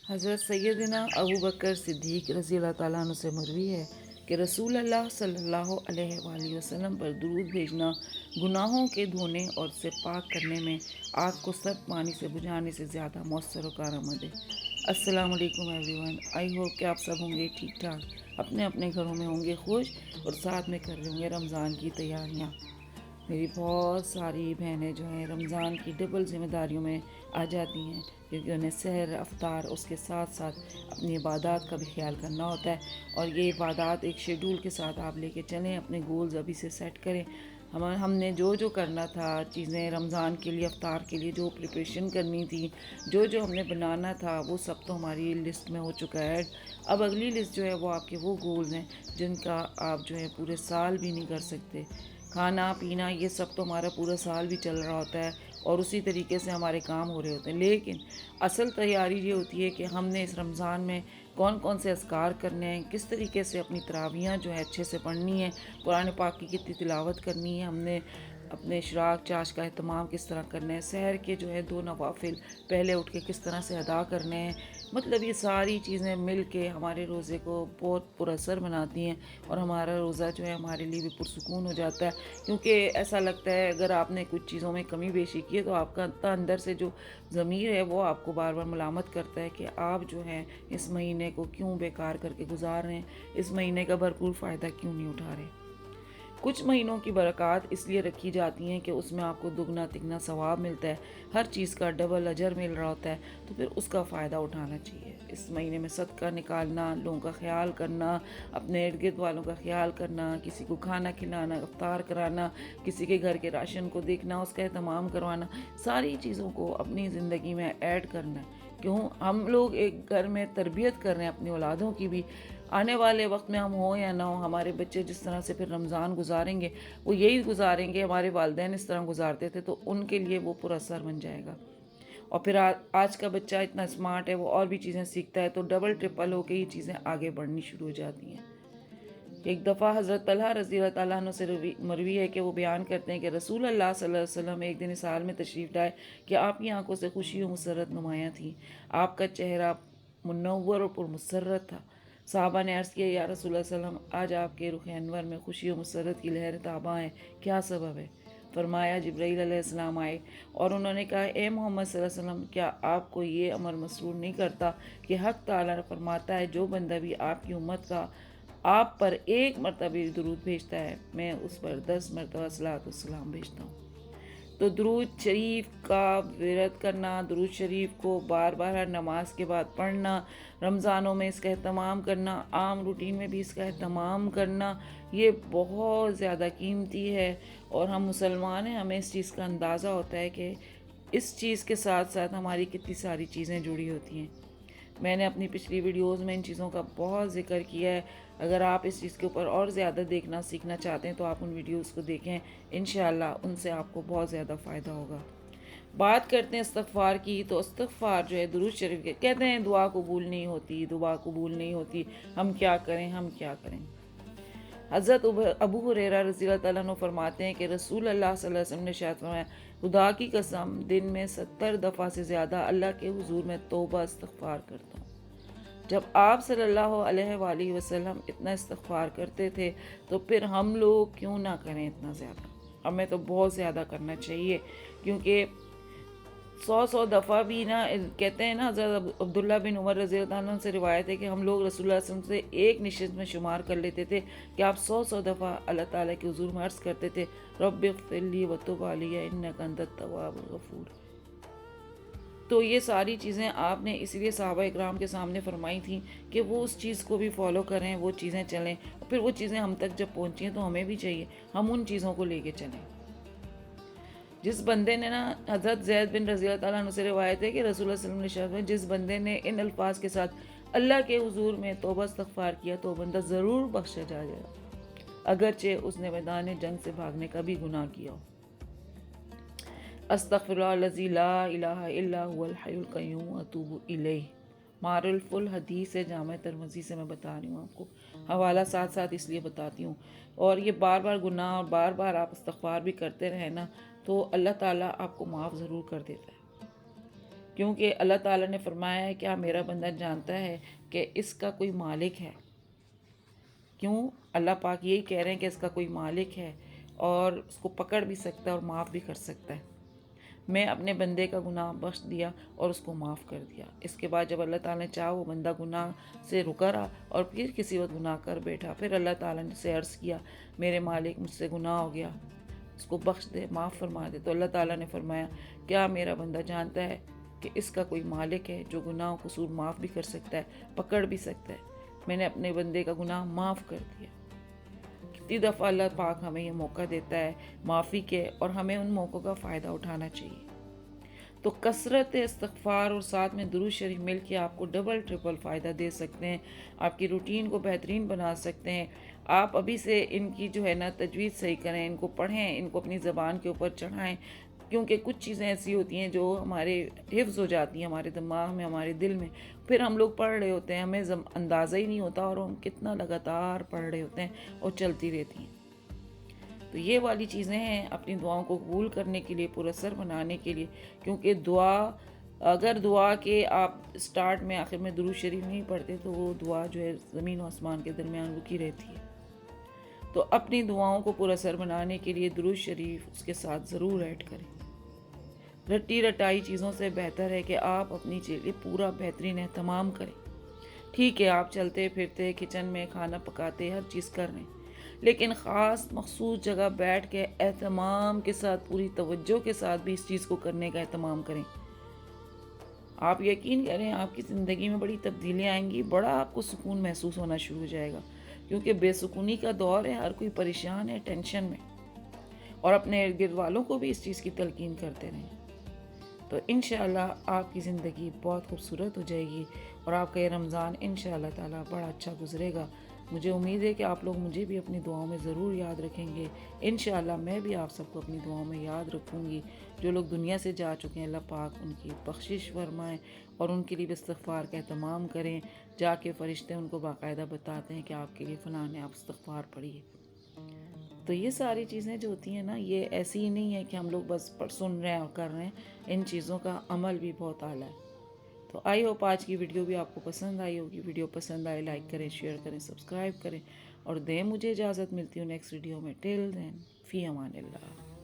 حضرت سیدنا ابو بکر صدیق رضی اللہ تعالیٰ عنہ سے مروی ہے کہ رسول اللہ صلی اللہ علیہ وآلہ وسلم پر درود بھیجنا گناہوں کے دھونے اور سے پاک کرنے میں آگ کو سرد پانی سے بجھانے سے زیادہ مؤثر و کارآمد ہے۔ السلام علیکم ایوری ون، آئی ہوپ کہ آپ سب ہوں گے ٹھیک ٹھاک، اپنے اپنے گھروں میں ہوں گے خوش اور ساتھ میں کر رہے ہوں گے رمضان کی تیاریاں۔ میری بہت ساری بہنیں جو ہیں رمضان کی ڈبل ذمہ داریوں میں آ جاتی ہیں، کیونکہ انہیں سحر افطار اس کے ساتھ ساتھ اپنی عبادات کا بھی خیال کرنا ہوتا ہے، اور یہ عبادات ایک شیڈول کے ساتھ آپ لے کے چلیں، اپنے گولز ابھی سے سیٹ کریں۔ ہم نے جو کرنا تھا چیزیں رمضان کے لیے، افطار کے لیے جو پریپریشن کرنی تھی، جو ہم نے بنانا تھا، وہ سب تو ہماری لسٹ میں ہو چکا ہے۔ اب اگلی لسٹ جو ہے وہ آپ کے وہ گولز ہیں جن کا آپ جو ہے پورے سال بھی نہیں کر سکتے۔ کھانا پینا یہ سب تو ہمارا پورا سال بھی چل رہا ہوتا ہے اور اسی طریقے سے ہمارے کام ہو رہے ہوتے ہیں، لیکن اصل تیاری یہ ہوتی ہے کہ ہم نے اس رمضان میں کون کون سے اذکار کرنے ہیں، کس طریقے سے اپنی تراویحیں جو ہے اچھے سے پڑھنی ہے، قرآن پاک کی کتنی تلاوت کرنی ہے، ہم نے اپنے اشراق چاش کا اہتمام کس طرح کرنا ہے، سحر کے جو ہے 2 نوافل پہلے اٹھ کے کس طرح سے ادا کرنے ہیں۔ مطلب یہ ساری چیزیں مل کے ہمارے روزے کو بہت پر اثر بناتی ہیں، اور ہمارا روزہ جو ہے ہمارے لیے بھی پرسکون ہو جاتا ہے، کیونکہ ایسا لگتا ہے اگر آپ نے کچھ چیزوں میں کمی بیشی کی ہے تو آپ کا اندر سے جو ضمیر ہے وہ آپ کو بار بار ملامت کرتا ہے کہ آپ جو ہیں اس مہینے کو کیوں بیکار کر کے گزار رہے ہیں، اس مہینے کا بھرپور فائدہ کیوں نہیں اٹھا رہے۔ کچھ مہینوں کی برکات اس لیے رکھی جاتی ہیں کہ اس میں آپ کو دگنا تگنا ثواب ملتا ہے، ہر چیز کا ڈبل اجر مل رہا ہوتا ہے، تو پھر اس کا فائدہ اٹھانا چاہیے۔ اس مہینے میں صدقہ نکالنا، لوگوں کا خیال کرنا، اپنے ارد گرد والوں کا خیال کرنا، کسی کو کھانا کھلانا، افطار کرانا، کسی کے گھر کے راشن کو دیکھنا، اس کا اہتمام کروانا، ساری چیزوں کو اپنی زندگی میں ایڈ کرنا ہے۔ کیوں ہم لوگ ایک گھر میں تربیت کر رہے ہیں اپنی اولادوں کی بھی، آنے والے وقت میں ہم ہوں یا نہ ہوں، ہمارے بچے جس طرح سے پھر رمضان گزاریں گے وہ یہی گزاریں گے، ہمارے والدین اس طرح گزارتے تھے، تو ان کے لیے وہ پر اثر بن جائے گا۔ اور پھر آج کا بچہ اتنا اسمارٹ ہے، وہ اور بھی چیزیں سیکھتا ہے، تو ڈبل ٹرپل ہو کے یہ چیزیں آگے بڑھنی شروع ہو جاتی ہیں۔ ایک دفعہ حضرت طلحہ رضی اللہ تعالیٰ عنہ سے مروی ہے کہ وہ بیان کرتے ہیں کہ رسول اللہ صلی اللہ علیہ وسلم ایک دن اس حال میں تشریف لائے کہ آپ کی آنکھوں سے خوشی و مسرت نمایاں تھی، آپ کا چہرہ منور اور پرمسرت تھا۔ صحابہ نے عرض کیا، یا رسول اللہ صلی اللہ علیہ وسلم، آج آپ کے رخ انور میں خوشی و مسرت کی لہر تاباں ہے، کیا سبب ہے؟ فرمایا جبرائیل علیہ السلام آئے اور انہوں نے کہا، اے محمد صلی اللہ علیہ وسلم، کیا آپ کو یہ امر مسرور نہیں کرتا کہ حق تعالیٰ فرماتا ہے جو بندہ بھی آپ کی امت کا آپ پر ایک مرتبہ درود بھیجتا ہے، میں اس پر 10 مرتبہ صلاۃ والسلام بھیجتا ہوں۔ تو درود شریف کا ورد کرنا، درود شریف کو بار بار ہر نماز کے بعد پڑھنا، رمضانوں میں اس کا اہتمام کرنا، عام روٹین میں بھی اس کا اہتمام کرنا، یہ بہت زیادہ قیمتی ہے، اور ہم مسلمان ہیں، ہمیں اس چیز کا اندازہ ہوتا ہے کہ اس چیز کے ساتھ ساتھ ہماری کتنی ساری چیزیں جڑی ہوتی ہیں۔ میں نے اپنی پچھلی ویڈیوز میں ان چیزوں کا بہت ذکر کیا ہے، اگر آپ اس چیز کے اوپر اور زیادہ دیکھنا سیکھنا چاہتے ہیں تو آپ ان ویڈیوز کو دیکھیں، انشاءاللہ ان سے آپ کو بہت زیادہ فائدہ ہوگا۔ بات کرتے ہیں استغفار کی، تو استغفار جو ہے درود شریف کے کہتے ہیں دعا قبول نہیں ہوتی، دعا قبول نہیں ہوتی، ہم کیا کریں ہم کیا کریں۔ حضرت ابو ہریرہ رضی اللہ تعالیٰ عنہ فرماتے ہیں کہ رسول اللہ صلی اللہ علیہ وسلم نے ارشاد فرمایا، خدا کی قسم دن میں 70 دفعہ سے زیادہ اللہ کے حضور میں توبہ استغفار کرتا ہوں۔ جب آپ صلی اللہ علیہ وآلہ وسلم اتنا استغفار کرتے تھے تو پھر ہم لوگ کیوں نہ کریں اتنا زیادہ؟ ہمیں تو بہت زیادہ کرنا چاہیے، کیونکہ 100 دفعہ بھی نا، کہتے ہیں نا، حضرت عبداللہ بن عمر رضی اللہ عنہ سے روایت ہے کہ ہم لوگ رسول اللہ صلی اللہ علیہ وسلم سے ایک نشست میں شمار کر لیتے تھے کہ آپ 100 دفعہ اللہ تعالیٰ کے حضور میں عرض کرتے تھے، رب اغفر لی وتب علی انک انت التواب الغفور۔ تو یہ ساری چیزیں آپ نے اس لیے صحابہ اکرام کے سامنے فرمائی تھیں کہ وہ اس چیز کو بھی فالو کریں، وہ چیزیں چلیں، اور پھر وہ چیزیں ہم تک جب پہنچی ہیں تو ہمیں بھی چاہیے ہم ان چیزوں کو لے کے چلیں۔ جس بندے نے نا، حضرت زید بن رضی اللہ تعالیٰ عنہ سے روایت ہے کہ رسول اللہ صلی اللہ علیہ وسلم نے جس بندے نے ان الفاظ کے ساتھ اللہ کے حضور میں توبہ استغفار کیا تو بندہ ضرور بخشا جائے گا، اگرچہ اس نے میدان جنگ سے بھاگنے کا بھی گناہ کیا ہو۔ استغفر اللہ الذی لا الہ الا هو الحی القیوم اتوب الیہ، معرف الحدیث جامع ترمذی سے میں بتا رہی ہوں آپ کو، حوالہ ساتھ ساتھ اس لیے بتاتی ہوں، اور یہ بار بار گناہ اور بار بار آپ استغفار بھی کرتے رہیں نا تو اللہ تعالیٰ آپ کو معاف ضرور کر دیتا ہے۔ کیونکہ اللہ تعالیٰ نے فرمایا ہے کیا میرا بندہ جانتا ہے کہ اس کا کوئی مالک ہے. کیوں اللہ پاک یہی کہہ رہے ہیں کہ اس کا کوئی مالک ہے اور اس کو پکڑ بھی سکتا ہے اور معاف بھی کر سکتا ہے. میں اپنے بندے کا گناہ بخش دیا اور اس کو معاف کر دیا. اس کے بعد جب اللہ تعالیٰ نے چاہا وہ بندہ گناہ سے رکا رہا اور پھر کسی وقت گناہ کر بیٹھا، پھر اللہ تعالیٰ نے سے عرض کیا میرے مالک مجھ سے گناہ ہو گیا، اس کو بخش دے، معاف فرما دے. تو اللہ تعالیٰ نے فرمایا کیا میرا بندہ جانتا ہے کہ اس کا کوئی مالک ہے جو گناہ و قصور معاف بھی کر سکتا ہے، پکڑ بھی سکتا ہے. میں نے اپنے بندے کا گناہ معاف کر دیا. کتنی دفعہ اللہ پاک ہمیں یہ موقع دیتا ہے معافی کے، اور ہمیں ان موقعوں کا فائدہ اٹھانا چاہیے. تو کثرت استغفار اور ساتھ میں درود شریف مل کے آپ کو ڈبل ٹرپل فائدہ دے سکتے ہیں، آپ کی روٹین کو بہترین بنا سکتے ہیں. آپ ابھی سے ان کی جو ہے نا تجوید صحیح کریں، ان کو پڑھیں، ان کو اپنی زبان کے اوپر چڑھائیں، کیونکہ کچھ چیزیں ایسی ہوتی ہیں جو ہمارے حفظ ہو جاتی ہیں ہمارے دماغ میں، ہمارے دل میں. پھر ہم لوگ پڑھ رہے ہوتے ہیں، ہمیں اندازہ ہی نہیں ہوتا اور ہم کتنا لگاتار پڑھ رہے ہوتے ہیں اور چلتی رہتی ہیں. تو یہ والی چیزیں ہیں اپنی دعاؤں کو قبول کرنے کے لیے، پر اثر بنانے کے لیے. کیونکہ اگر دعا کے آپ سٹارٹ میں آخر میں درود شریف نہیں پڑھتے تو وہ دعا جو ہے زمین و آسمان کے درمیان رکی رہتی ہے. تو اپنی دعاؤں کو پر اثر بنانے کے لیے درود شریف اس کے ساتھ ضرور ایڈ کریں. رٹی رٹائی چیزوں سے بہتر ہے کہ آپ اپنی لیے پورا بہترین اہتمام کریں. ٹھیک ہے آپ چلتے پھرتے کچن میں کھانا پکاتے ہر چیز کر رہے ہیں، لیکن خاص مخصوص جگہ بیٹھ کے اہتمام کے ساتھ پوری توجہ کے ساتھ بھی اس چیز کو کرنے کا اہتمام کریں. آپ یقین کریں آپ کی زندگی میں بڑی تبدیلیاں آئیں گی، بڑا آپ کو سکون محسوس ہونا شروع ہو جائے گا. کیونکہ بے سکونی کا دور ہے، ہر کوئی پریشان ہے، ٹینشن میں، اور اپنے ارد گرد والوں کو بھی اس چیز کی تلقین کرتے رہیں. تو انشاءاللہ آپ کی زندگی بہت خوبصورت ہو جائے گی اور آپ کا یہ رمضان انشاءاللہ تعالیٰ بڑا اچھا گزرے گا. مجھے امید ہے کہ آپ لوگ مجھے بھی اپنی دعاؤں میں ضرور یاد رکھیں گے. انشاءاللہ میں بھی آپ سب کو اپنی دعاؤں میں یاد رکھوں گی. جو لوگ دنیا سے جا چکے ہیں اللہ پاک ان کی بخشش فرمائیں اور ان کے لیے استغفار کا اہتمام کریں. جا کے فرشتے ان کو باقاعدہ بتاتے ہیں کہ آپ کے لیے فلاں نے آپ استغفار پڑھیے. تو یہ ساری چیزیں جو ہوتی ہیں نا، یہ ایسی ہی نہیں ہے کہ ہم لوگ بس سن رہے ہیں اور کر رہے ہیں، ان چیزوں کا عمل بھی بہت اعلیٰ ہے. تو آئی ہوپ آج کی ویڈیو بھی آپ کو پسند آئی ہوگی. ویڈیو پسند آئے لائک کریں، شیئر کریں، سبسکرائب کریں اور دیں مجھے اجازت. ملتی ہوں نیکسٹ ویڈیو میں. ٹل دین فی امان اللہ.